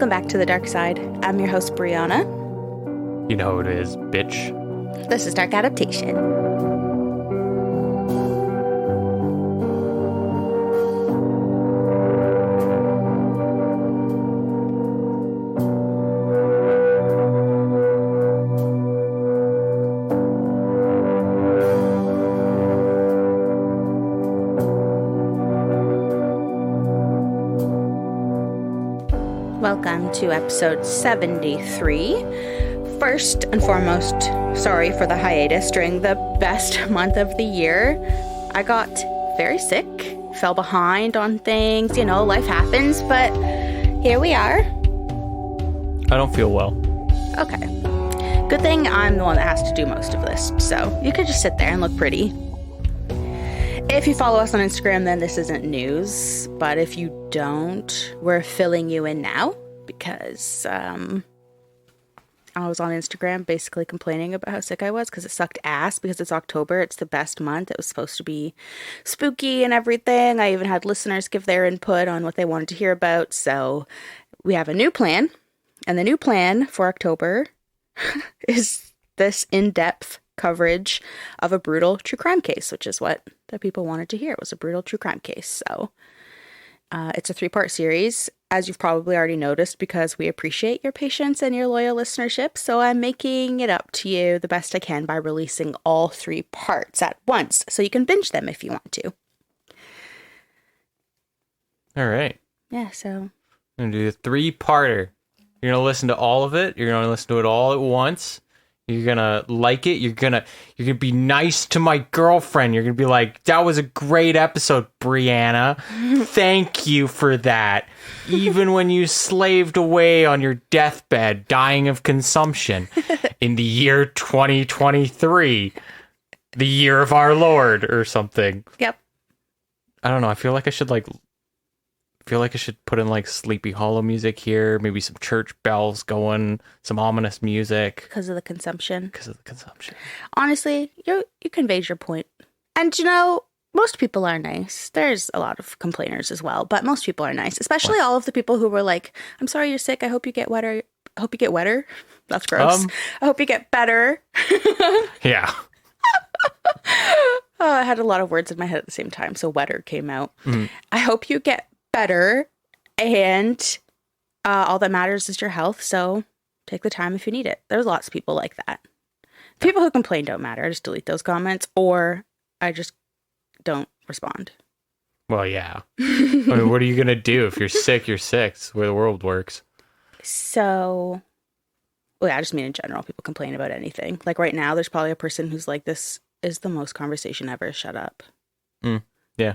Welcome back to the dark side. I'm your host, Brianna. You know who it is, bitch. This is Dark Adaptation. Welcome to episode 73. First and foremost, sorry for the hiatus during the best month of the year. I got very sick, fell behind on things, life happens, but here we are. I don't feel well. Okay. Good thing I'm the one that has to do most of this, so you could just sit there and look pretty. If you follow us on Instagram, then this isn't news, but if you don't, we're filling you in now because I was on Instagram basically complaining about how sick I was because it sucked ass because it's October. It's the best month. It was supposed to be spooky and everything. I even had listeners give their input on what they wanted to hear about. So we have a new plan, and the new plan for October is this in-depth coverage of a brutal true crime case, which is what the people wanted to hear. It was a brutal true crime case. So it's a 3-part series, as you've probably already noticed, because we appreciate your patience and your loyal listenership. So I'm making it up to you the best I can by releasing all 3 parts at once, so you can binge them if you want to. All right. Yeah, so I'm going to do the 3-parter. You're going to listen to all of it. You're going to listen to it all at once. You're going to like it. You're going to be nice to my girlfriend. You're going to be like, that was a great episode, Brianna. Thank you for that. Even when you slaved away on your deathbed, dying of consumption in the year 2023, the year of our Lord or something. Yep. I don't know. I feel like I should put in like Sleepy Hollow music here, maybe some church bells going, some ominous music. Because of the consumption. Honestly, you conveyed your point. And most people are nice. There's a lot of complainers as well, but most people are nice, especially all of the people who were like, I'm sorry you're sick. I hope you get wetter. I hope you get wetter. That's gross. I hope you get better. Yeah. Oh, I had a lot of words in my head at the same time, so wetter came out. Mm-hmm. I hope you get better, and all that matters is your health, so take the time if you need it. There's lots of people like that. People who complain don't matter. I just delete those comments, or I just don't respond. Well, yeah. I mean, what are you going to do? If you're sick, you're sick. It's the way the world works. So, well, yeah, I just mean in general, people complain about anything. Like right now, there's probably a person who's like, this is the most conversation ever. Shut up. Yeah.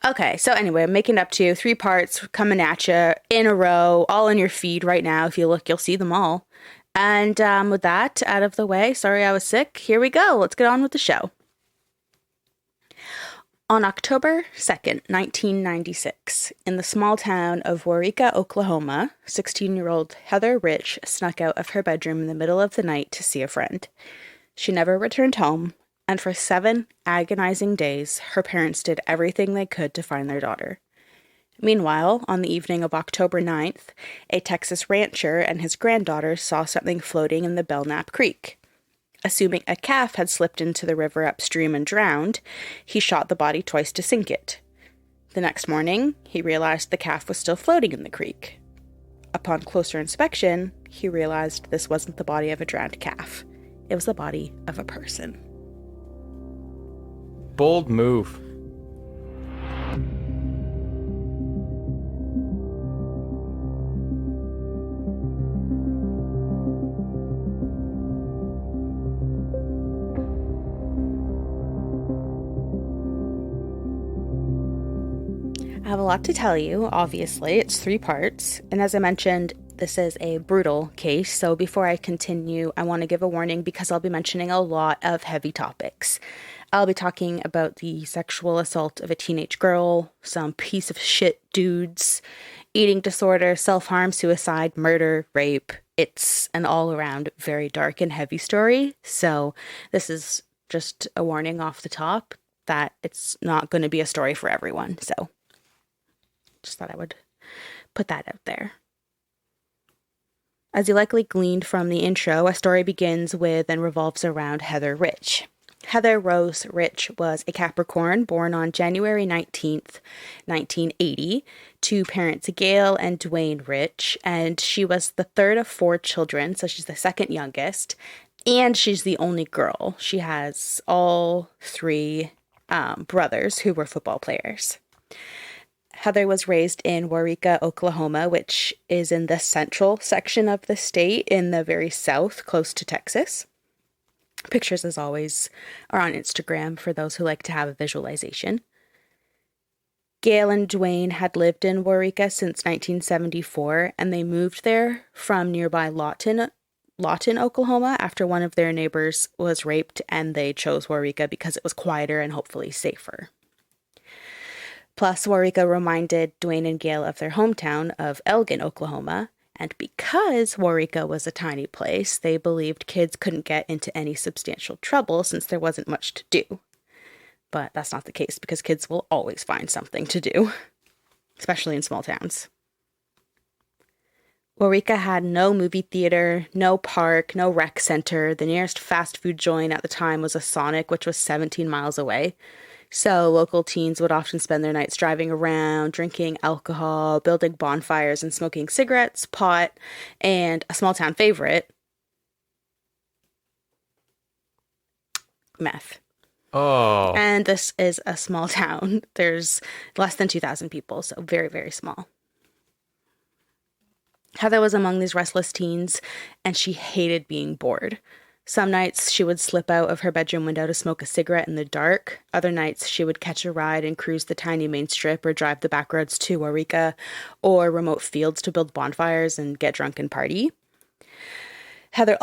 Okay, so anyway, I'm making up to you 3 parts coming at you in a row, all in your feed right now. If you look, you'll see them all. And with that out of the way, sorry I was sick. Here we go. Let's get on with the show. On October 2nd, 1996, in the small town of Waurika, Oklahoma, 16-year-old Heather Rich snuck out of her bedroom in the middle of the night to see a friend. She never returned home. And for 7 agonizing days, her parents did everything they could to find their daughter. Meanwhile, on the evening of October 9th, a Texas rancher and his granddaughter saw something floating in the Belknap Creek. Assuming a calf had slipped into the river upstream and drowned, he shot the body twice to sink it. The next morning, he realized the calf was still floating in the creek. Upon closer inspection, he realized this wasn't the body of a drowned calf. It was the body of a person. Bold move. I have a lot to tell you, obviously. It's 3 parts. And as I mentioned, this is a brutal case. So before I continue, I want to give a warning because I'll be mentioning a lot of heavy topics. I'll be talking about the sexual assault of a teenage girl, some piece of shit dudes, eating disorder, self-harm, suicide, murder, rape. It's an all-around very dark and heavy story. So this is just a warning off the top that it's not going to be a story for everyone. So just thought I would put that out there. As you likely gleaned from the intro, a story begins with and revolves around Heather Rich. Heather Rose Rich was a Capricorn born on January 19th, 1980, to parents Gail and Dwayne Rich, and she was the third of 4 children, so she's the second youngest, and she's the only girl. She has all 3 brothers who were football players. Heather was raised in Waurika, Oklahoma, which is in the central section of the state in the very south, close to Texas. Pictures, as always, are on Instagram for those who like to have a visualization. Gail and Dwayne had lived in Waurika since 1974, and they moved there from nearby Lawton, Oklahoma, after one of their neighbors was raped, and they chose Waurika because it was quieter and hopefully safer. Plus, Waurika reminded Dwayne and Gail of their hometown of Elgin, Oklahoma, and because Waurika was a tiny place, they believed kids couldn't get into any substantial trouble since there wasn't much to do. But that's not the case, because kids will always find something to do, especially in small towns. Waurika had no movie theater, no park, no rec center. The nearest fast food joint at the time was a Sonic, which was 17 miles away. So local teens would often spend their nights driving around, drinking alcohol, building bonfires, and smoking cigarettes, pot, and a small town favorite, meth. Oh. And this is a small town. There's less than 2,000 people, so very, very small. Heather was among these restless teens, and she hated being bored. Some nights she would slip out of her bedroom window to smoke a cigarette in the dark. Other nights she would catch a ride and cruise the tiny main strip or drive the back roads to Waurika or remote fields to build bonfires and get drunk and party. Heather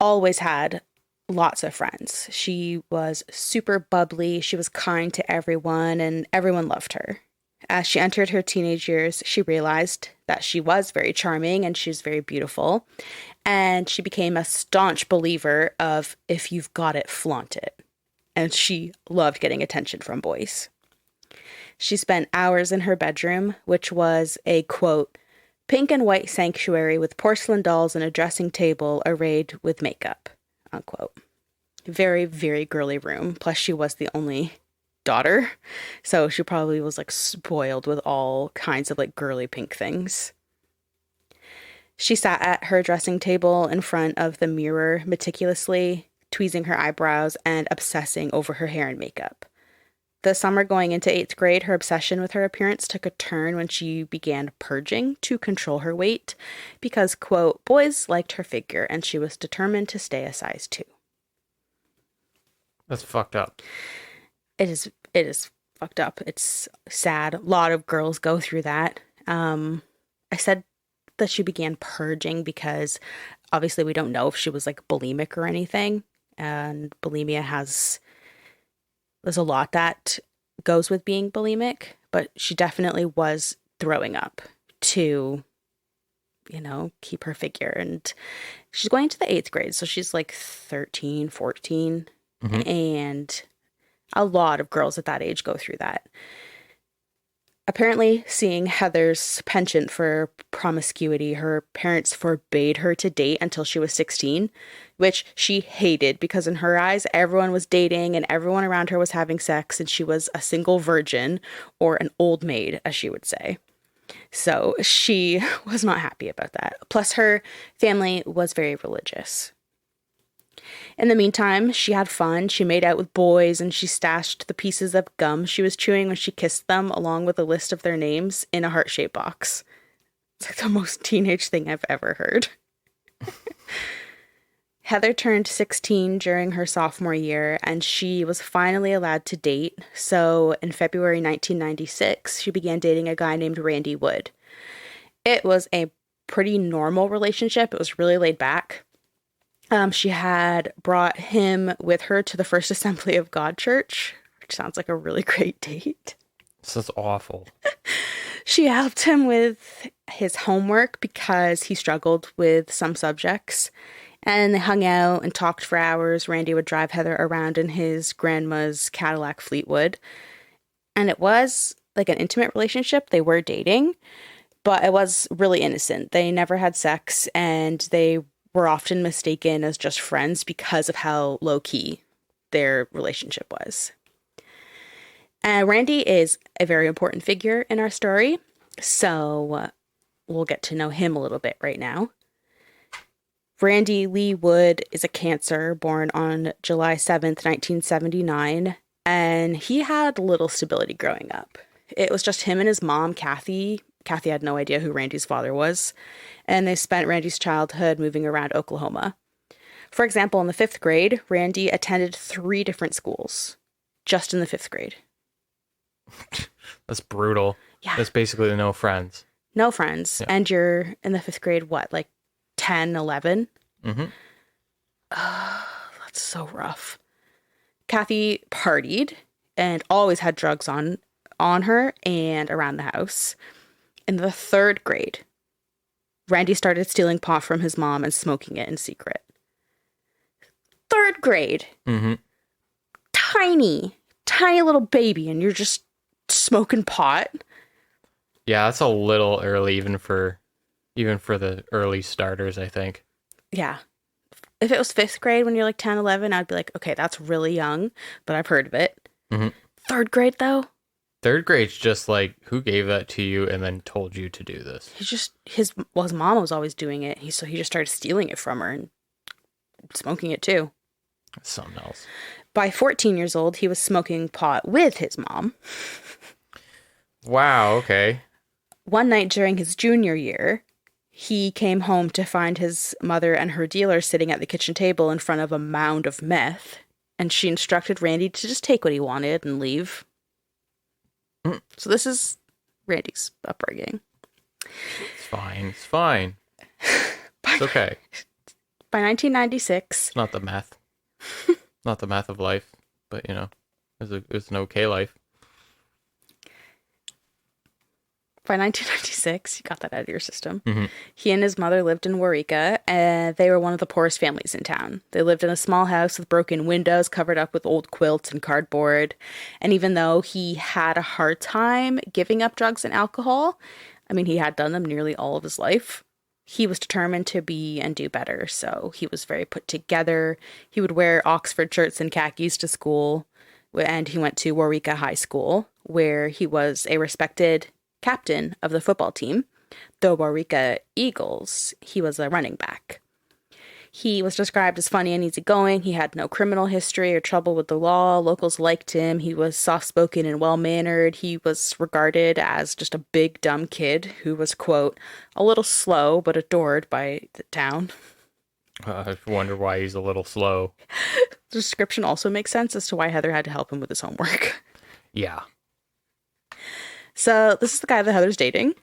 always had lots of friends. She was super bubbly, she was kind to everyone, and everyone loved her. As she entered her teenage years, she realized that she was very charming and she's very beautiful. And she became a staunch believer of if you've got it, flaunt it. And she loved getting attention from boys. She spent hours in her bedroom, which was a, quote, pink and white sanctuary with porcelain dolls and a dressing table arrayed with makeup, unquote. Very, very girly room. Plus she was the only daughter, so she probably was like spoiled with all kinds of like girly pink things. She sat at her dressing table in front of the mirror meticulously, tweezing her eyebrows and obsessing over her hair and makeup. The summer going into 8th grade, her obsession with her appearance took a turn when she began purging to control her weight because, quote, boys liked her figure and she was determined to stay a size 2. That's fucked up. It is fucked up. It's sad. A lot of girls go through that. I said that she began purging because obviously we don't know if she was like bulimic or anything. And bulimia there's a lot that goes with being bulimic, but she definitely was throwing up to, keep her figure. And she's going to the 8th grade. So she's like 13, 14. Mm-hmm. And a lot of girls at that age go through that. Apparently, seeing Heather's penchant for promiscuity, her parents forbade her to date until she was 16, which she hated because in her eyes, everyone was dating and everyone around her was having sex and she was a single virgin or an old maid, as she would say. So she was not happy about that. Plus, her family was very religious. In the meantime, she had fun. She made out with boys and she stashed the pieces of gum she was chewing when she kissed them along with a list of their names in a heart-shaped box. It's like the most teenage thing I've ever heard. Heather turned 16 during her sophomore year and she was finally allowed to date. So in February 1996, she began dating a guy named Randy Wood. It was a pretty normal relationship. It was really laid back. She had brought him with her to the First Assembly of God Church, which sounds like a really great date. This is awful. She helped him with his homework because he struggled with some subjects. And they hung out and talked for hours. Randy would drive Heather around in his grandma's Cadillac Fleetwood. And it was like an intimate relationship. They were dating. but it was really innocent. They never had sex, and they were often mistaken as just friends because of how low-key their relationship was. Randy is a very important figure in our story, so we'll get to know him a little bit right now. Randy Lee Wood is a Cancer born on July 7th, 1979, and he had little stability growing up. It was just him and his mom, Kathy. Kathy had no idea who Randy's father was, and they spent Randy's childhood moving around Oklahoma. For example, in the 5th grade, Randy attended 3 different schools, just in the 5th grade. That's brutal. Yeah. That's basically no friends. No friends. Yeah. And you're in the 5th grade, what, like 10, 11? Mm-hmm. That's so rough. Kathy partied and always had drugs on her and around the house. In the 3rd grade, Randy started stealing pot from his mom and smoking it in secret. 3rd grade. Mm-hmm. Tiny little baby, and you're just smoking pot. Yeah, that's a little early even for the early starters, I think. Yeah. If it was 5th grade when you're like 10, 11, I'd be like, okay, that's really young, but I've heard of it. Mm-hmm. 3rd grade, though? 3rd grade's just like, who gave that to you and then told you to do this? His mom was always doing it, so he just started stealing it from her and smoking it too. That's something else. By 14 years old, he was smoking pot with his mom. Wow, okay. One night during his junior year, he came home to find his mother and her dealer sitting at the kitchen table in front of a mound of meth, and she instructed Randy to just take what he wanted and leave. So this is Randy's upbringing. It's fine. It's okay. By 1996... It's not the meth. Not the meth of life, but, it was an okay life. By 1996, you got that out of your system. Mm-hmm. He and his mother lived in Waurika, and they were one of the poorest families in town. They lived in a small house with broken windows covered up with old quilts and cardboard. And even though he had a hard time giving up drugs and alcohol, he had done them nearly all of his life, he was determined to be and do better. So he was very put together. He would wear Oxford shirts and khakis to school, and he went to Waurika High School, where he was a respected captain of the football team. The Waurika Eagles, he was a running back. He was described as funny and easygoing. He had no criminal history or trouble with the law. Locals liked him. He was soft-spoken and well-mannered. He was regarded as just a big, dumb kid who was, quote, a little slow but adored by the town. I wonder why he's a little slow. The description also makes sense as to why Heather had to help him with his homework. Yeah. So this is the guy that Heather's dating,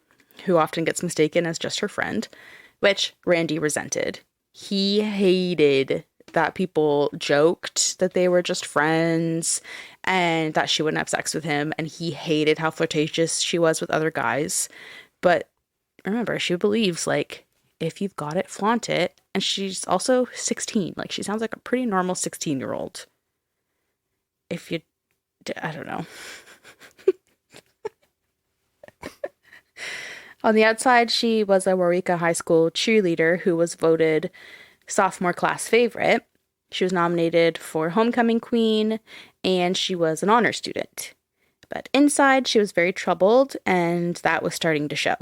who often gets mistaken as just her friend, which Randy resented. He hated that people joked that they were just friends and that she wouldn't have sex with him, and he hated how flirtatious she was with other guys. But remember, she believes, if you've got it, flaunt it. And she's also 16. She sounds like a pretty normal 16-year-old. I don't know. On the outside, she was a Waurika High School cheerleader who was voted sophomore class favorite. She was nominated for Homecoming Queen, and she was an honor student. But inside, she was very troubled, and that was starting to show.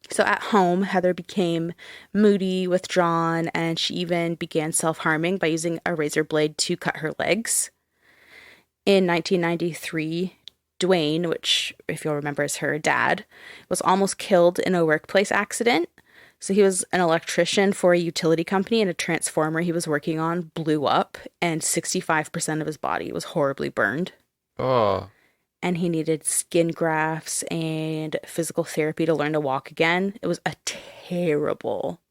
So at home, Heather became moody, withdrawn, and she even began self-harming by using a razor blade to cut her legs. In 1993, Dwayne, which, if you'll remember, is her dad, was almost killed in a workplace accident. So he was an electrician for a utility company, and a transformer he was working on blew up, and 65% of his body was horribly burned. Oh. And he needed skin grafts and physical therapy to learn to walk again. It was a terrible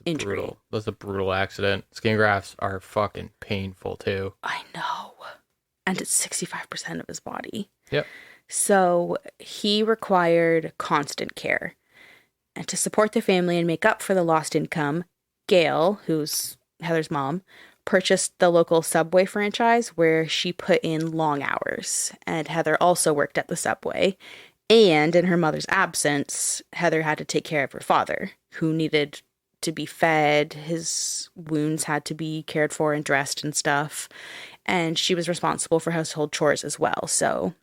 injury. Brutal. That's a brutal accident. Skin grafts are fucking painful, too. I know. And it's 65% of his body. Yep. So he required constant care. And to support the family and make up for the lost income, Gail, who's Heather's mom, purchased the local Subway franchise where she put in long hours. And Heather also worked at the Subway And in her mother's absence, Heather had to take care of her father, who needed to be fed. His wounds had to be cared for and dressed and stuff. And she was responsible for household chores as well. So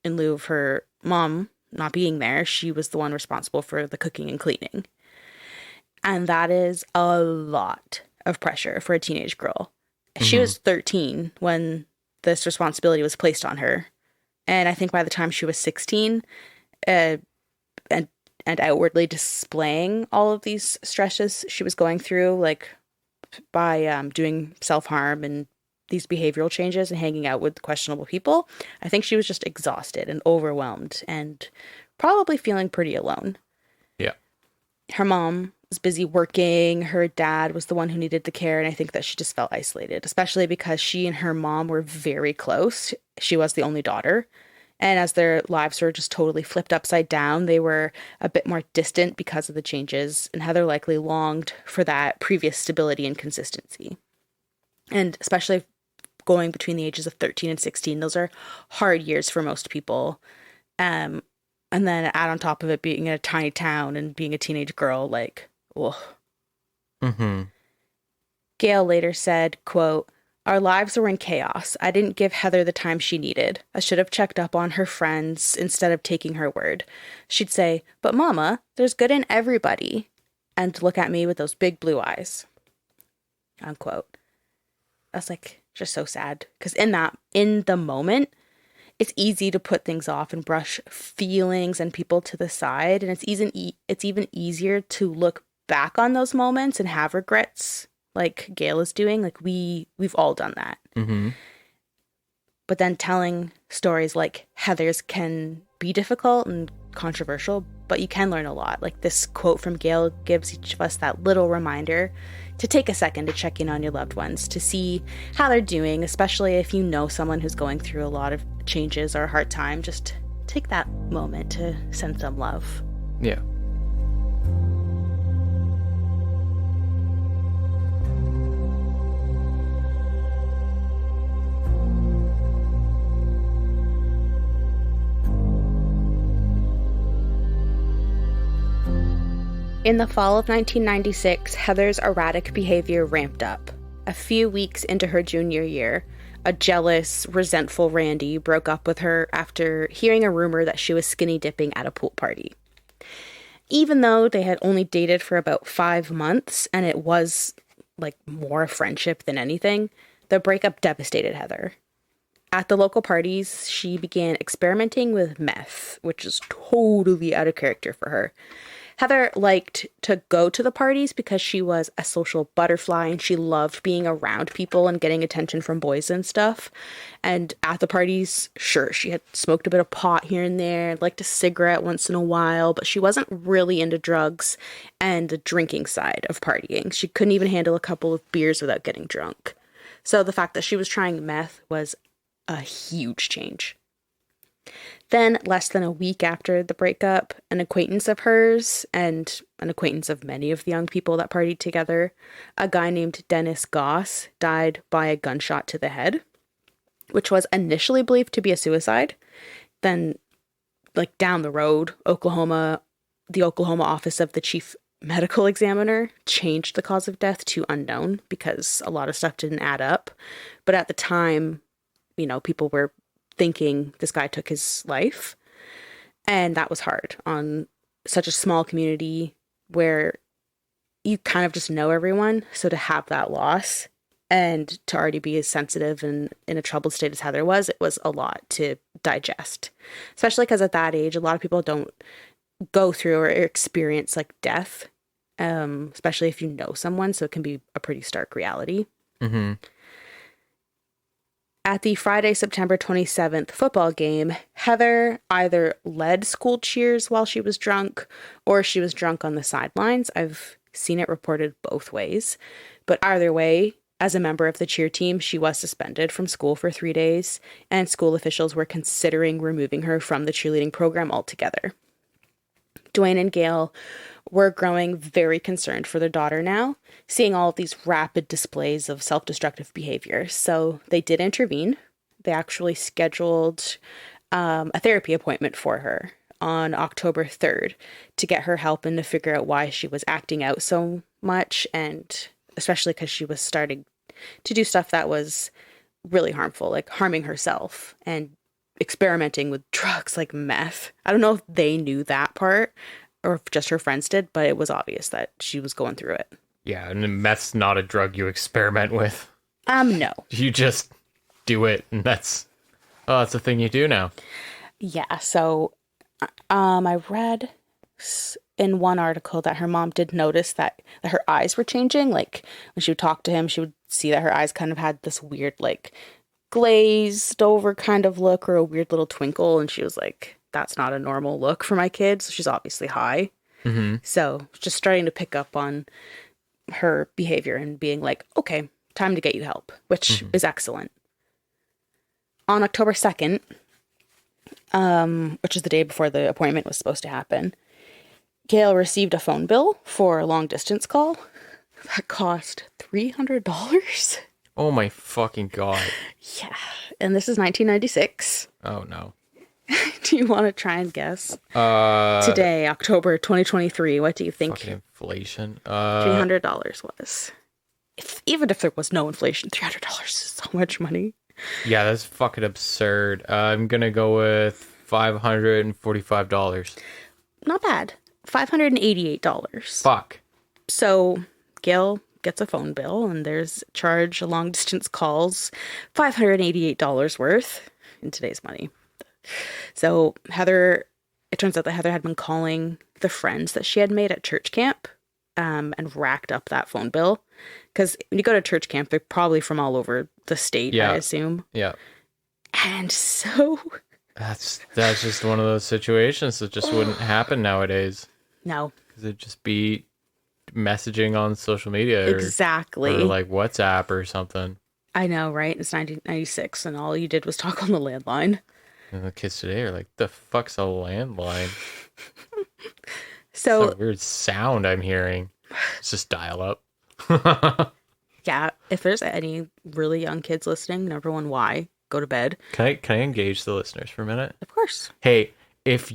in lieu of her mom not being there, she was the one responsible for the cooking and cleaning. And that is a lot of pressure for a teenage girl. She was 13 when this responsibility was placed on her. And I think by the time she was 16, and outwardly displaying all of these stresses she was going through, like by doing self-harm and these behavioral changes and hanging out with questionable people, I think she was just exhausted and overwhelmed and probably feeling pretty alone. Yeah. Her mom was busy working. Her dad was the one who needed the care, and I think that she just felt isolated, especially because she and her mom were very close. She was the only daughter. And as their lives were just totally flipped upside down, they were a bit more distant because of the changes, and Heather likely longed for that previous stability and consistency. And especially going between the ages of 13 and 16, those are hard years for most people. And then add on top of it being in a tiny town and being a teenage girl, like, ugh. Mm-hmm. Gail later said, quote, "Our lives were in chaos. I didn't give Heather the time she needed. I should have checked up on her friends instead of taking her word. She'd say, 'But Mama, there's good in everybody,' and look at me with those big blue eyes." Unquote. That's like just so sad. Because in the moment, it's easy to put things off and brush feelings and people to the side. And it's even easier to look back on those moments and have regrets, like Gail is doing. Like we've all done that. Mm-hmm. But then telling stories like Heather's can be difficult and controversial, but you can learn a lot. Like this quote from Gail gives each of us that little reminder to take a second to check in on your loved ones, to see how they're doing, especially if you know someone who's going through a lot of changes or a hard time. Just take that moment to send them love. Yeah. In the fall of 1996, Heather's erratic behavior ramped up. A few weeks into her junior year, a jealous, resentful Randy broke up with her after hearing a rumor that she was skinny dipping at a pool party. Even though they had only dated for about 5 months, and it was like more a friendship than anything, the breakup devastated Heather. At the local parties, she began experimenting with meth, which is totally out of character for her. Heather liked to go to the parties because she was a social butterfly and she loved being around people and getting attention from boys and stuff. And at the parties, sure, she had smoked a bit of pot here and there, liked a cigarette once in a while, but she wasn't really into drugs and the drinking side of partying. She couldn't even handle a couple of beers without getting drunk. So the fact that she was trying meth was a huge change. Then, less than a week after the breakup, an acquaintance of hers, and an acquaintance of many of the young people that partied together, a guy named Dennis Goss, died by a gunshot to the head, which was initially believed to be a suicide. Then, like down the road, the Oklahoma office of the chief medical examiner changed the cause of death to unknown because a lot of stuff didn't add up. But at the time, people were thinking this guy took his life, and that was hard on such a small community where you kind of just know everyone. So to have that loss and to already be as sensitive and in a troubled state as Heather was, it was a lot to digest, especially because at that age a lot of people don't go through or experience like death, especially if you know someone, so it can be a pretty stark reality. Mm-hmm. At the Friday, September 27th football game, Heather either led school cheers while she was drunk or she was drunk on the sidelines. I've seen it reported both ways. But either way, as a member of the cheer team, she was suspended from school for 3 days, and school officials were considering removing her from the cheerleading program altogether. Dwayne and Gail were growing very concerned for their daughter now, seeing all of these rapid displays of self-destructive behavior. So they did intervene. They actually scheduled a therapy appointment for her, on October 3rd to get her help and to figure out why she was acting out so much, and especially because she was starting to do stuff that was really harmful, like harming herself and experimenting with drugs like meth. I don't know if they knew that part or if just her friends did, but it was obvious that she was going through it. Yeah, and meth's not a drug you experiment with. No. You just do it, and that's a thing you do now. Yeah, so I read in one article that her mom did notice that her eyes were changing. Like when she would talk to him, she would see that her eyes kind of had this weird, like glazed over kind of look or a weird little twinkle. And she was like, that's not a normal look for my kid. So she's obviously high. Mm-hmm. So just starting to pick up on her behavior and being like, okay, time to get you help, which is excellent. On October 2nd, which is the day before the appointment was supposed to happen, Gail received a phone bill for a long distance call that cost $300. Oh my fucking God. Yeah. And this is 1996. Oh no. Do you want to try and guess? Today, October 2023, what do you think Fucking inflation. $300 was? Even if there was no inflation, $300 is so much money. Yeah, that's fucking absurd. I'm gonna go with $545. Not bad. $588. Fuck. So Gail gets a phone bill and there's a charge, long distance calls, $588 worth in today's money. So Heather, it turns out that Heather had been calling the friends that she had made at church camp and racked up that phone bill. Because when you go to church camp, they're probably from all over the state, I assume. Yeah. And so... That's just one of those situations that just wouldn't happen nowadays. No. Because it'd just be messaging on social media. Exactly. Or like WhatsApp or something. I know, right? It's 1996 and all you did was talk on the landline. And the kids today are like, the fuck's a landline? So it's a weird sound I'm hearing. It's just dial up. Yeah, if there's any really young kids listening, number one, why? Go to bed. Can I engage the listeners for a minute? Of course. Hey, if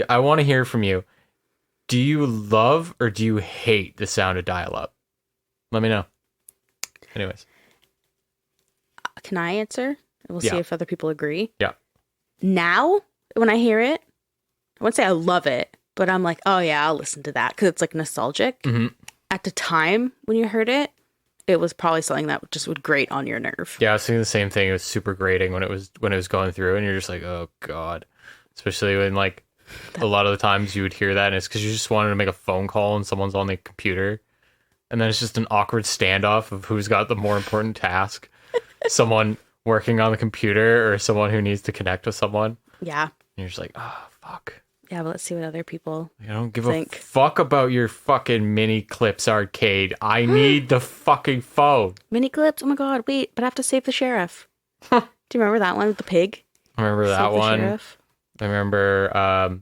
I want to hear from you. Do you love or do you hate the sound of dial-up? Let me know. Anyways. Can I answer? We'll see if other people agree. Yeah. Now, when I hear it, I wouldn't say I love it, but I'm like, oh yeah, I'll listen to that because it's like nostalgic. Mm-hmm. At the time when you heard it, it was probably something that just would grate on your nerve. Yeah, I was thinking the same thing. It was super grating when it was going through, and you're just like, oh god. Especially when like a lot of the times you would hear that, and it's because you just wanted to make a phone call and someone's on the computer, and then it's just an awkward standoff of who's got the more important task. Someone working on the computer or someone who needs to connect with someone. Yeah. And you're just like, oh fuck. Yeah, but let's see what other people I don't give think. a fuck about your fucking mini clips arcade. I need the fucking phone. Mini clips? Oh my god, wait, but I have to save the sheriff. Do you remember that one with the pig? I remember that one. Sheriff? I remember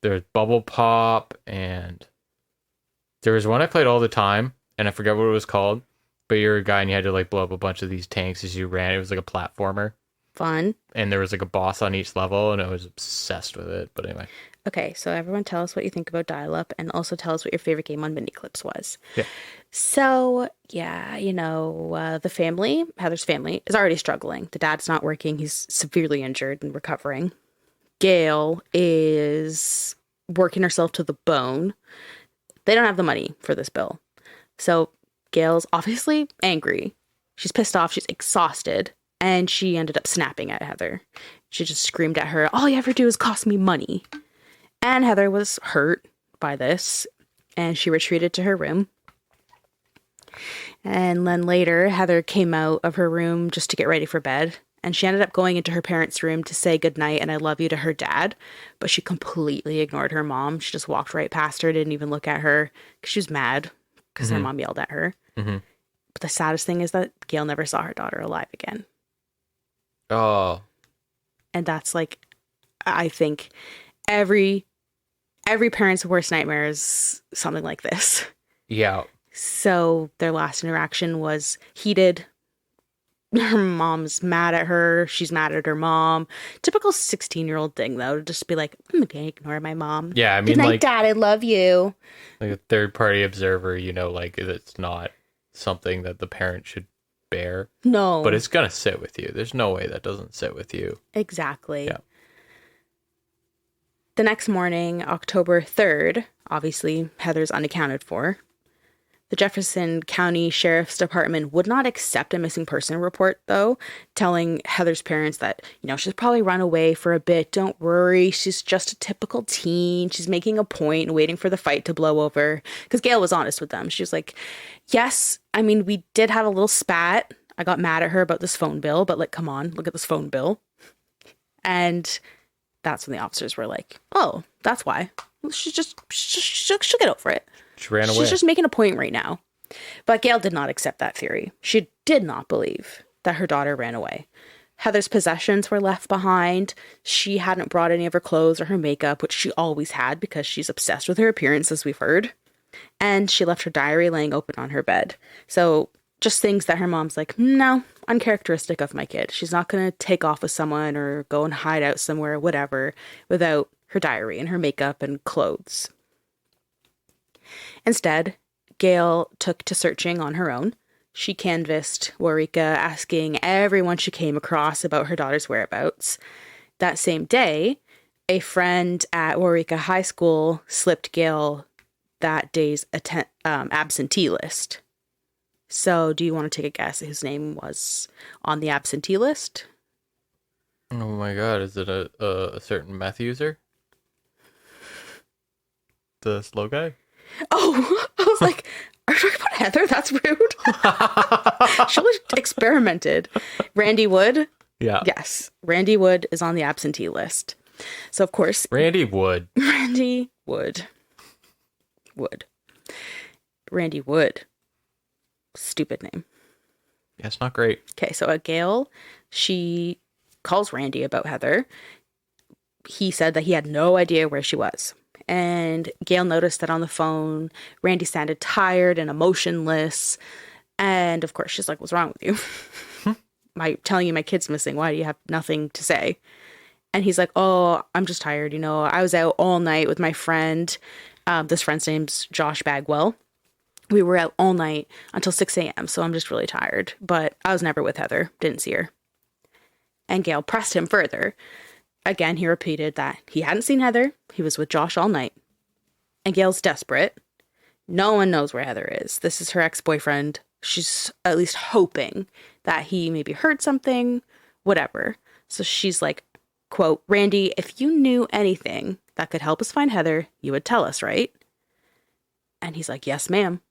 there was Bubble Pop, and there was one I played all the time, and I forget what it was called. But you're a guy and you had to like blow up a bunch of these tanks as you ran. It was like a platformer. Fun. And there was like a boss on each level, and I was obsessed with it. But anyway. Okay, so everyone tell us what you think about dial-up, and also tell us what your favorite game on mini clips was. Yeah. So, yeah, the family, Heather's family, is already struggling. The dad's not working. He's severely injured and recovering. Gail is working herself to the bone. They don't have the money for this bill. So Gail's obviously angry. She's pissed off. She's exhausted. And she ended up snapping at Heather. She just screamed at her, all you ever do is cost me money. And Heather was hurt by this. And she retreated to her room. And then later, Heather came out of her room just to get ready for bed. And she ended up going into her parents' room to say goodnight and I love you to her dad. But she completely ignored her mom. She just walked right past her, didn't even look at her. Because she was mad because her mom yelled at her. Mm-hmm. But the saddest thing is that Gail never saw her daughter alive again. Oh. And that's like, I think every parent's worst nightmare is something like this. Yeah. So their last interaction was heated, her mom's mad at her. She's mad at her mom. Typical 16-year-old thing, though, to just be like, I'm okay, ignore my mom. Yeah, I mean, good night, like, Dad, I love you. like a third-party observer, like it's not something that the parent should bear. No. But it's gonna sit with you. There's no way that doesn't sit with you. Exactly. Yeah. The next morning, October 3rd, obviously Heather's unaccounted for. The Jefferson County Sheriff's Department would not accept a missing person report, though, telling Heather's parents that, she's probably run away for a bit. Don't worry. She's just a typical teen. She's making a point and waiting for the fight to blow over. Because Gail was honest with them. She was like, yes, I mean, we did have a little spat. I got mad at her about this phone bill, but come on, look at this phone bill. And that's when the officers were like, oh, that's why. She'll get over it. She ran away. She's just making a point right now. But Gail did not accept that theory. She did not believe that her daughter ran away. Heather's possessions were left behind. She hadn't brought any of her clothes or her makeup, which she always had because she's obsessed with her appearance, as we've heard. And she left her diary laying open on her bed. So just things that her mom's like, no, uncharacteristic of my kid. She's not going to take off with someone or go and hide out somewhere, whatever, without her diary and her makeup and clothes. Instead, Gail took to searching on her own. She canvassed Waurika, asking everyone she came across about her daughter's whereabouts. That same day, a friend at Waurika High School slipped Gail that day's absentee list. So, do you want to take a guess at whose name was on the absentee list? Oh my god, is it a certain meth user? The slow guy? Oh, I was like, are you talking about Heather? That's rude. She only experimented. Randy Wood? Yeah. Yes. Randy Wood is on the absentee list. So, of course. Randy Wood. Randy Wood. Randy Wood. Stupid name. Yeah, it's not great. Okay, so Gail, she calls Randy about Heather. He said that he had no idea where she was. And Gail noticed that on the phone, Randy sounded tired and emotionless. And of course, she's like, what's wrong with you? I'm telling you my kid's missing. Why do you have nothing to say? And he's like, oh, I'm just tired. I was out all night with my friend. This friend's name's Josh Bagwell. We were out all night until 6 a.m. So I'm just really tired. But I was never with Heather. Didn't see her. And Gail pressed him further. Again, he repeated that he hadn't seen Heather. He was with Josh all night. And Gail's desperate. No one knows where Heather is. This is her ex-boyfriend. She's at least hoping that he maybe heard something, whatever. So she's like, quote, Randy, if you knew anything that could help us find Heather, you would tell us, right? And he's like, yes, ma'am.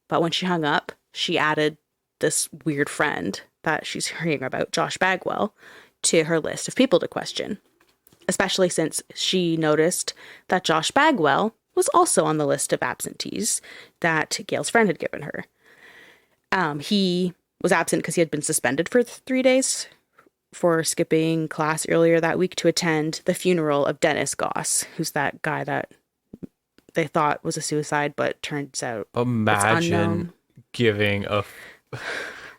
But when she hung up, she added this weird friend that she's hearing about, Josh Bagwell, to her list of people to question, especially since she noticed that Josh Bagwell was also on the list of absentees that Gail's friend had given her. He was absent because he had been suspended for 3 days for skipping class earlier that week to attend the funeral of Dennis Goss, who's that guy that they thought was a suicide, but turns out Imagine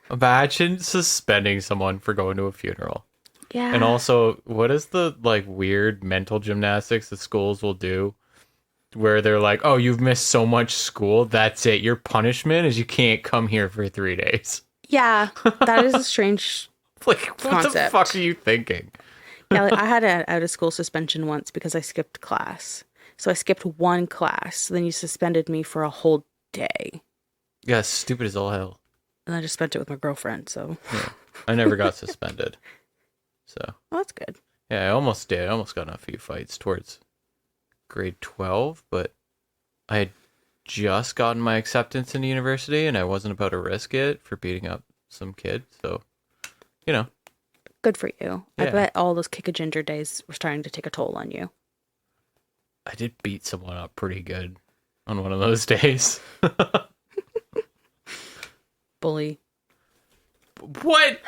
imagine suspending someone for going to a funeral. Yeah. And also, what is the weird mental gymnastics that schools will do where they're like, oh, you've missed so much school, that's it. Your punishment is you can't come here for 3 days. Yeah, that is a strange what concept. The fuck are you thinking? Yeah, I had an out-of-school suspension once because I skipped class. So I skipped one class. Then you suspended me for a whole day. Yeah, stupid as all hell. And I just spent it with my girlfriend, so. Yeah. I never got suspended. So. Well, that's good. Yeah, I almost did. I almost got in a few fights towards grade 12, but I had just gotten my acceptance into university and I wasn't about to risk it for beating up some kid. So, Good for you. Yeah. I bet all those kick a ginger days were starting to take a toll on you. I did beat someone up pretty good on one of those days. Bully. What?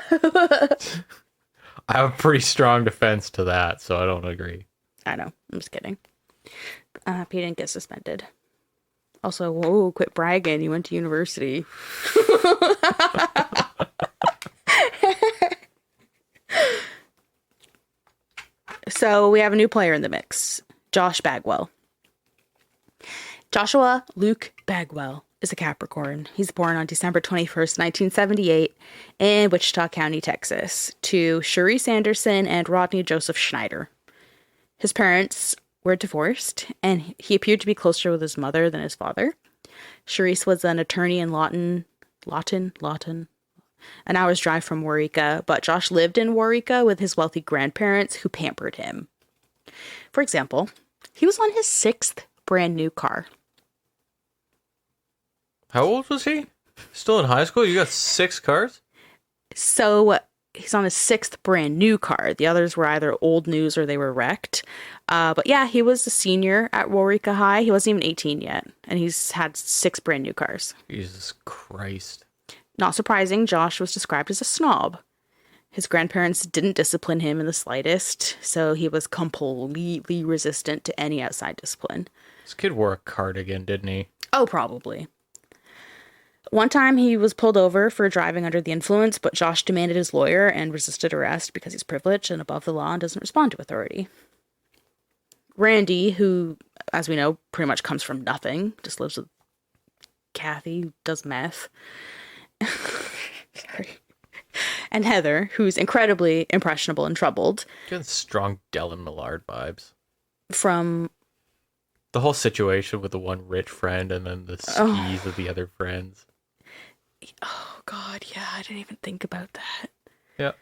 I have a pretty strong defense to that, so I don't agree. I know. I'm just kidding. He didn't get suspended. Also, whoa, quit bragging. You went to university. So we have a new player in the mix, Josh Bagwell. Joshua Luke Bagwell is a Capricorn. He's born on December 21st, 1978 in Wichita County, Texas, to Sharice Anderson and Rodney Joseph Schneider. His parents were divorced, and he appeared to be closer with his mother than his father. Sharice was an attorney in Lawton, an hour's drive from Waurika, but Josh lived in Waurika with his wealthy grandparents who pampered him. For example, he was on his 6th brand new car. How old was he? Still in high school? You got 6 cars? So he's on his 6th brand new car. The others were either old news or they were wrecked. But yeah, he was a senior at Waurika High. He wasn't even 18 yet. And he's had 6 brand new cars. Jesus Christ. Not surprising, Josh was described as a snob. His grandparents didn't discipline him in the slightest, so he was completely resistant to any outside discipline. This kid wore a cardigan, didn't he? Oh, probably. One time he was pulled over for driving under the influence, but Josh demanded his lawyer and resisted arrest because he's privileged and above the law and doesn't respond to authority. Randy, who, as we know, pretty much comes from nothing, just lives with Kathy, who does meth. Sorry. And Heather, who's incredibly impressionable and troubled. Getting strong Dylan Millard vibes. From the whole situation with the one rich friend and then the skis of the other friends. Oh, God, yeah, I didn't even think about that. Yeah.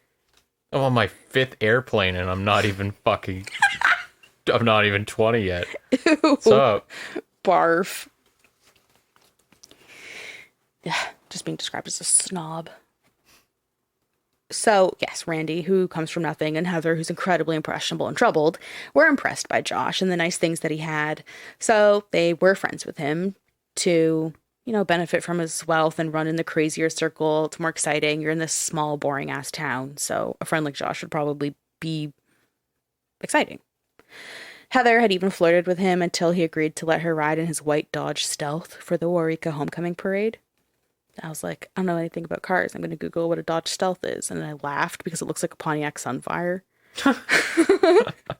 I'm on my 5th airplane and I'm not even fucking... I'm not even 20 yet. Ew. What's up? Barf. Yeah, just being described as a snob. So, yes, Randy, who comes from nothing, and Heather, who's incredibly impressionable and troubled, were impressed by Josh and the nice things that he had. So they were friends with him to, benefit from his wealth and run in the crazier circle. It's more exciting. You're in this small, boring-ass town, so a friend like Josh would probably be exciting. Heather had even flirted with him until he agreed to let her ride in his white Dodge Stealth for the Waurika homecoming parade. I was like, I don't know anything about cars. I'm going to Google what a Dodge Stealth is. And then I laughed because it looks like a Pontiac Sunfire.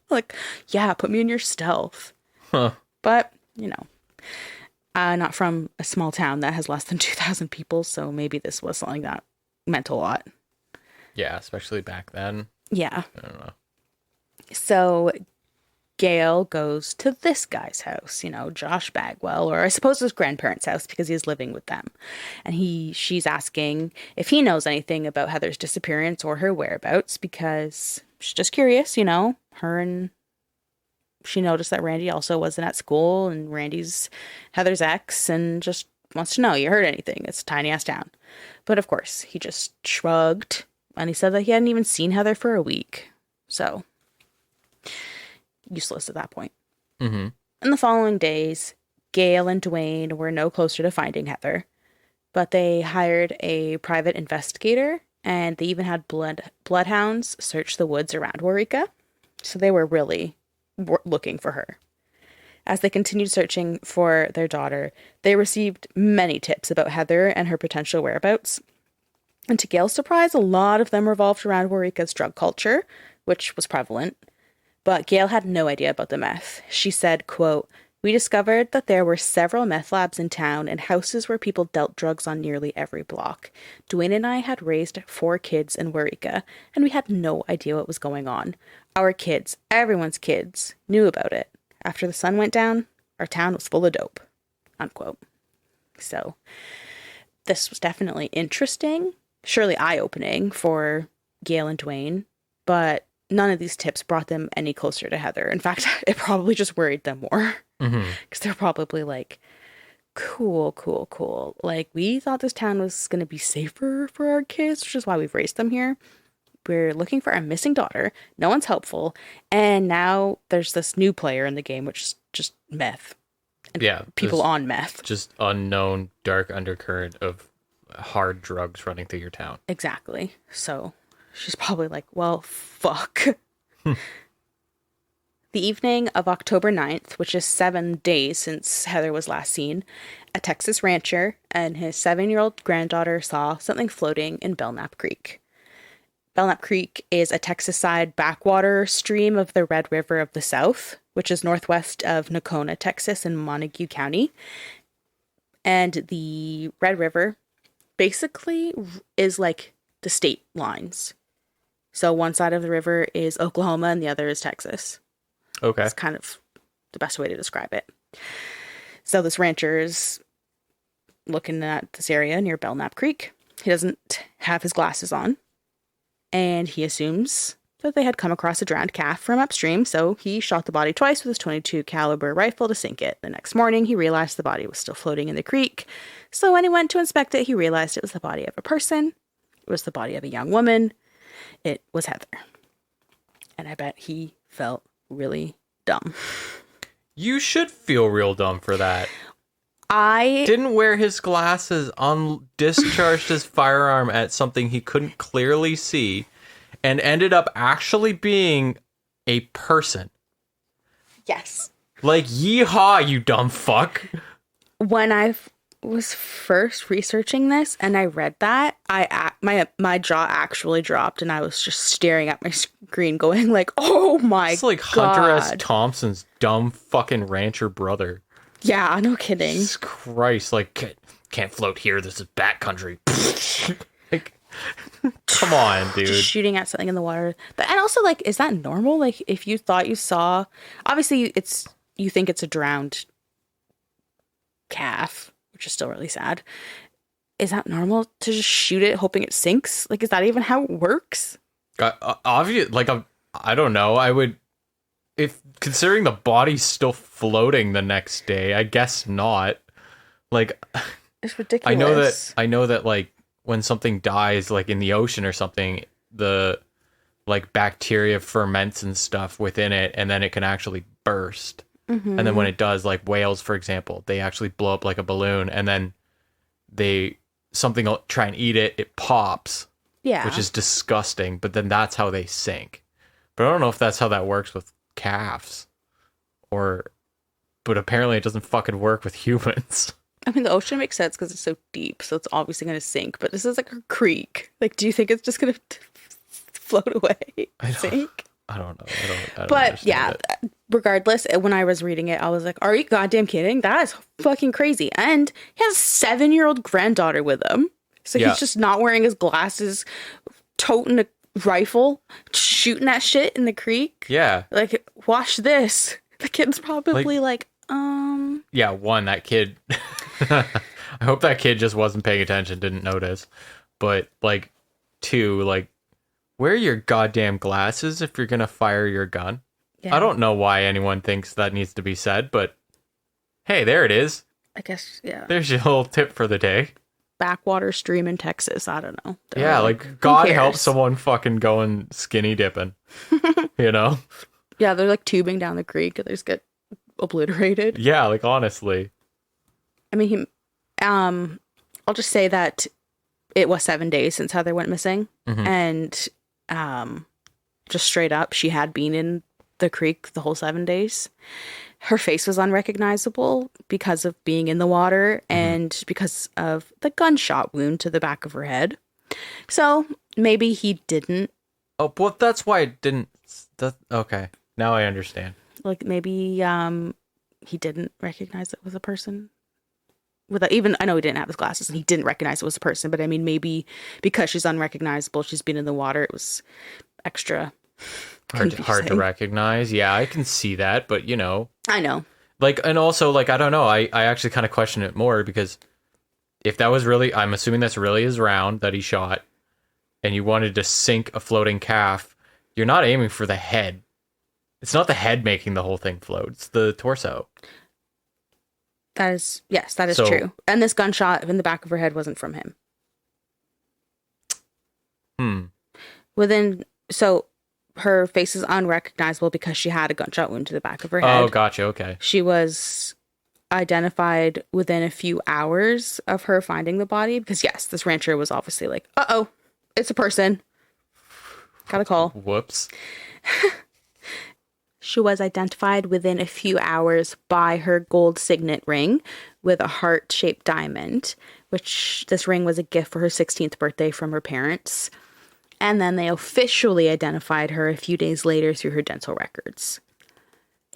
Like, yeah, put me in your Stealth. Huh. But, not from a small town that has less than 2,000 people. So maybe this was something that meant a lot. Yeah, especially back then. Yeah. I don't know. So Gail goes to this guy's house, Josh Bagwell, or I suppose his grandparents' house because he's living with them. And she's asking if he knows anything about Heather's disappearance or her whereabouts because she's just curious, she noticed that Randy also wasn't at school and Randy's Heather's ex and just wants to know, you heard anything? It's a tiny ass town. But of course, he just shrugged and he said that he hadn't even seen Heather for a week. So useless at that point. Mm-hmm. In the following days, Gail and Dwayne were no closer to finding Heather, but they hired a private investigator and they even had bloodhounds search the woods around Waurika. So they were really looking for her. As they continued searching for their daughter, they received many tips about Heather and her potential whereabouts. And to Gail's surprise, a lot of them revolved around Waurika's drug culture, which was prevalent. But Gail had no idea about the meth. She said, quote, "We discovered that there were several meth labs in town and houses where people dealt drugs on nearly every block. Dwayne and I had raised 4 kids in Waurika, and we had no idea what was going on. Our kids, everyone's kids, knew about it. After the sun went down, our town was full of dope." Unquote. So this was definitely interesting, surely eye-opening for Gail and Dwayne, but none of these tips brought them any closer to Heather. In fact, it probably just worried them more. Because they're probably like, cool. Like, we thought this town was going to be safer for our kids, which is why we've raised them here. We're looking for our missing daughter. No one's helpful. And now there's this new player in the game, which is just meth. And people on meth. Just unknown dark undercurrent of hard drugs running through your town. Exactly. So she's probably like, well, fuck. The evening of October 9th, which is 7 days since Heather was last seen, a Texas rancher and his 7-year-old granddaughter saw something floating in Belknap Creek. Belknap Creek is a Texas-side backwater stream of the Red River of the South, which is northwest of Nocona, Texas, in Montague County. And the Red River basically is like the state lines. So one side of the river is Oklahoma and the other is Texas. Okay. That's kind of the best way to describe it. So this rancher is looking at this area near Belknap Creek. He doesn't have his glasses on, and he assumes that they had come across a drowned calf from upstream, so he shot the body twice with his .22 caliber rifle to sink it. The next morning, he realized the body was still floating in the creek, so when he went to inspect it, he realized it was the body of a person. It was the body of a young woman. It was Heather. And I bet he felt really dumb. You should feel real dumb for that. I didn't wear his glasses, discharged his firearm at something he couldn't clearly see, and ended up actually being a person. Yes. Like, yeehaw, you dumb fuck. When I was first researching this and I read that, my jaw actually dropped and I was just staring at my screen going like, oh my god. It's like Hunter S. Thompson's dumb fucking rancher brother. Yeah, no kidding. Jesus Christ, like, can't float here, this is bat country. Like, come on, dude. Just shooting at something in the water. But, and also, like, is that normal? Like, if you thought you saw, obviously you think it's a drowned calf, which is still really sad. Is that normal to just shoot it hoping it sinks? Like, is that even how it works? Obvious, like, I don't know. I would, if considering the body's still floating the next day, I guess not. Like, it's ridiculous. I know that like when something dies, like in the ocean or something, the like bacteria ferments and stuff within it, and then it can actually burst. Mm-hmm. And then when it does, like whales, for example, they actually blow up like a balloon, and then something will try and eat it. It pops, yeah, which is disgusting. But then that's how they sink. But I don't know if that's how that works with calves, but apparently it doesn't fucking work with humans. I mean, the ocean makes sense because it's so deep, so it's obviously going to sink. But this is like a creek. Like, do you think it's just going to float away? Sink? I don't know. I don't but yeah, regardless, when I was reading it, I was like, are you goddamn kidding? That is fucking crazy. And he has a 7-year-old granddaughter with him. So he's just not wearing his glasses, toting a rifle, shooting that shit in the creek. Yeah. Like, watch this. The kid's probably like Yeah, one, that kid. I hope that kid just wasn't paying attention, didn't notice. But, like, two, like, wear your goddamn glasses if you're gonna fire your gun. Yeah. I don't know why anyone thinks that needs to be said, but hey, there it is. I guess, yeah. There's your little tip for the day. Backwater stream in Texas. I don't know. Yeah, like God help someone fucking going skinny dipping. You know? Yeah, they're like tubing down the creek and they just get obliterated. Yeah, like honestly. I mean, I'll just say that it was 7 days since Heather went missing. Mm-hmm. And just straight up, she had been in the creek the whole 7 days. Her face was unrecognizable because of being in the water and because of the gunshot wound to the back of her head. So maybe he didn't. Oh, well, that's why it didn't. Okay, now I understand. Like maybe he didn't recognize it was a person. Even I know he didn't have his glasses and he didn't recognize it was a person, but I mean maybe because she's unrecognizable, she's been in the water, it was extra hard to recognize. Yeah, I can see that, but you know. I know. Like, and also, like, I don't know. I actually kind of question it more because if that was really, I'm assuming that's really his round that he shot, and you wanted to sink a floating calf, you're not aiming for the head. It's not the head making the whole thing float. It's the torso. That is true. And this gunshot in the back of her head wasn't from him. So her face is unrecognizable because she had a gunshot wound to the back of her head. Oh, gotcha. Okay. She was identified within a few hours of her finding the body because, yes, this rancher was obviously like, uh-oh, it's a person. Got a call. Whoops. She was identified within a few hours by her gold signet ring with a heart-shaped diamond, which this ring was a gift for her 16th birthday from her parents. And then they officially identified her a few days later through her dental records.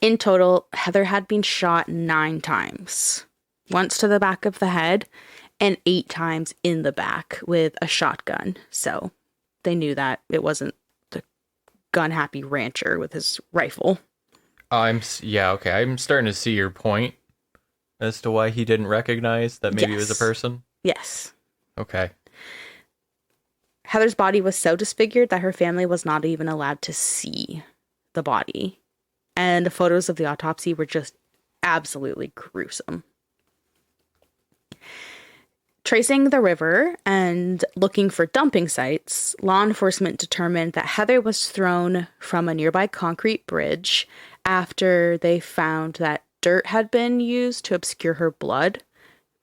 In total, Heather had been shot 9 times. Once to the back of the head and 8 times in the back with a shotgun. So they knew that it wasn't the gun-happy rancher with his rifle. I'm starting to see your point as to why he didn't recognize that maybe it was a person. Yes. Okay. Heather's body was so disfigured that her family was not even allowed to see the body. And the photos of the autopsy were just absolutely gruesome. Tracing the river and looking for dumping sites, law enforcement determined that Heather was thrown from a nearby concrete bridge after they found that dirt had been used to obscure her blood,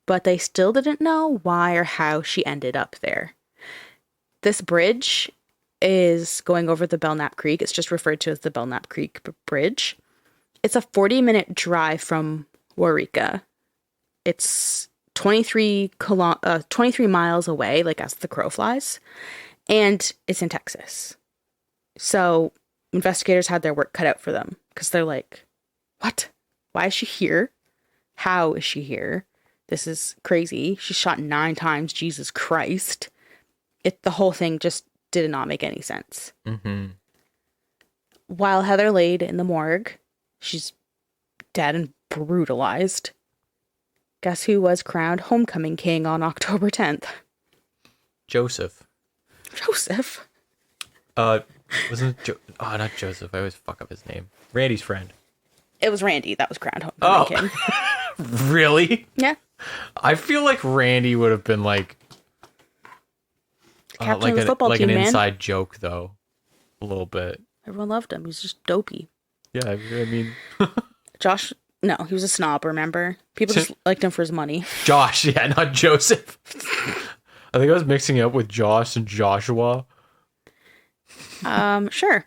but they still didn't know why or how she ended up there. This bridge is going over the Belknap Creek. It's just referred to as the Belknap Creek Bridge. It's a 40-minute drive from Waurika. It's 23 miles away, like as the crow flies, and it's in Texas. So investigators had their work cut out for them because they're like, what? Why is she here? How is she here? This is crazy. She's shot 9 times. Jesus Christ. The whole thing just did not make any sense. Mm-hmm. While Heather laid in the morgue, she's dead and brutalized. Guess who was crowned homecoming king on October 10th? Joseph. Wasn't not Joseph. I always fuck up his name. Randy's friend. It was Randy that was crowned homecoming king. Really? Yeah. I feel like Randy would have been like Captain of the football team, an man. inside joke, though. A little bit. Everyone loved him. He was just dopey. Yeah, I mean... Josh, no, he was a snob, remember? People just liked him for his money. Josh, yeah, not Joseph. I think I was mixing it up with Josh and Joshua. Sure.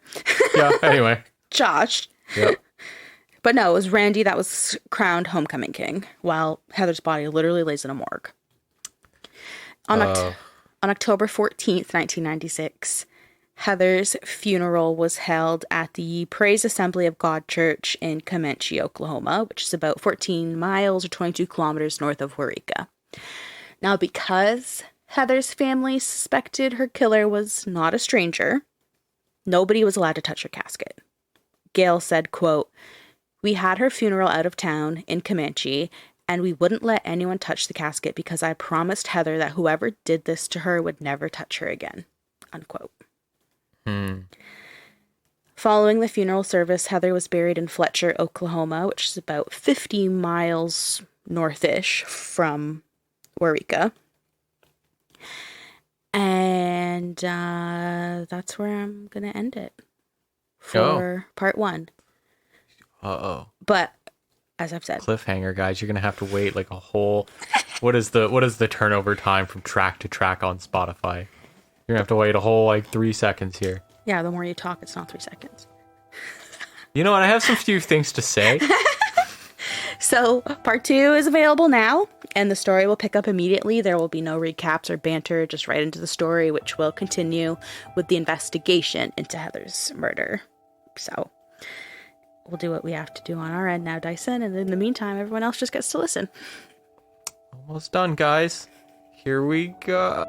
Yeah, anyway. Josh. Yep. But no, it was Randy that was crowned homecoming king, while Heather's body literally lays in a morgue. On October 14th, 1996, Heather's funeral was held at the Praise Assembly of God Church in Comanche, Oklahoma, which is about 14 miles or 22 kilometers north of Waurika. Now, because Heather's family suspected her killer was not a stranger, nobody was allowed to touch her casket. Gail said, quote, "We had her funeral out of town in Comanche, and we wouldn't let anyone touch the casket because I promised Heather that whoever did this to her would never touch her again." Unquote. Following the funeral service, Heather was buried in Fletcher, Oklahoma, which is about 50 miles north-ish from Waurika. And that's where I'm going to end it for part 1. Uh-oh. But as I've said, cliffhanger, guys. You're gonna have to wait like a whole. What is the turnover time from track to track on Spotify? You're gonna have to wait a whole 3 seconds here. Yeah, the more you talk, it's not 3 seconds. You know what? I have some few things to say. So part 2 is available now, and the story will pick up immediately. There will be no recaps or banter, just right into the story, which will continue with the investigation into Heather's murder. So we'll do what we have to do on our end now, Dyson, and in the meantime, everyone else just gets to listen. Almost done, guys. Here we go.